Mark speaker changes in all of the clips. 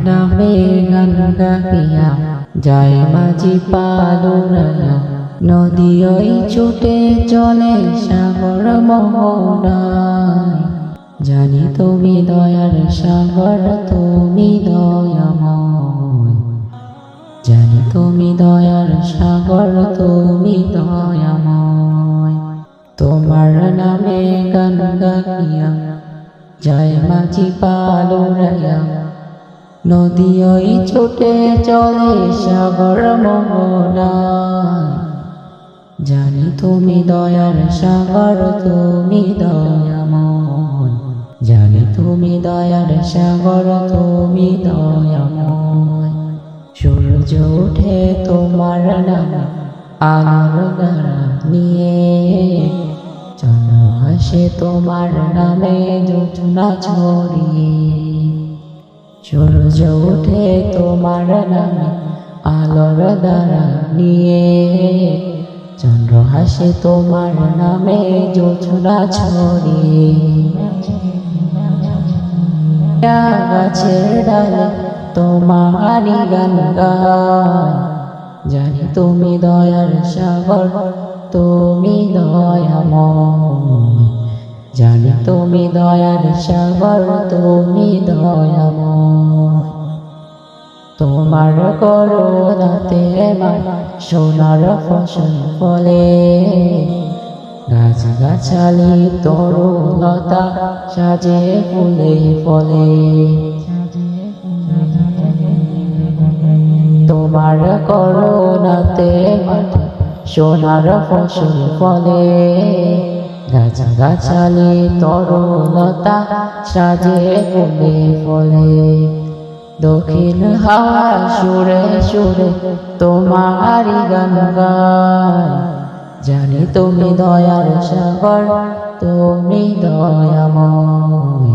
Speaker 1: নামে গান গাহিয়া যায় মাঝি পালুরায়া নদী ওই ছুটে চলে সাগর মোহনায় জানি তুমি দয়ার সাগর তুমি দয়াময় জানি তুমি দয়ার সাগর তুমি দয়াময় তোমার নামে গান গাহিয়া যায় মাঝি পালুরায়া নদী ওই ছুটে চলে সাগর মোহনায় জানি তুমি দয়ার সাগর তুমি দয়াময় জানি তুমি দয়ার সাগর তুমি দয়াময় সূর্য ওঠে তোমার নামে আলোর গাড়া নিয়ে চন্দ্র হাসে তোমার নামে জোছনা ছড়িয়ে সূর্য ওঠে তোমার নামে আলোর দ্বারা নিয়ে চন্দ্র হাসে তোমার নামে জোছনা ছড়িয়ে গাছের ডালে তোমারই গান গায় জানি তুমি দয়ার সাগর তুমি দয়াময় জানি তুমি দয়ার সাগর তুমি দয়াময় তোমার করুণাতে সোনার ফসল ফলে গাছ গাছালি তরুলতা সাজে ফুলে ফলে তোমার করুণাতে সোনার ফসল ফলে গাছ গাছালি তরুলতা সাজে ফুলে ফলে দক্ষিণ হাওয়া সুরে সুরে তোমারই গান গায় জানি তুমি দয়ার সাগর তুমি দয়াময়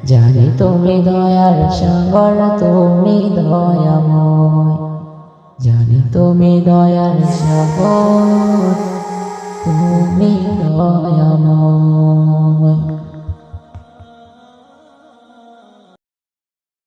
Speaker 1: জানি তুমি দয়ার সাগর তুমি দয়াময় জানি তুমি দয়ার সাগর তুমি দয়াময়।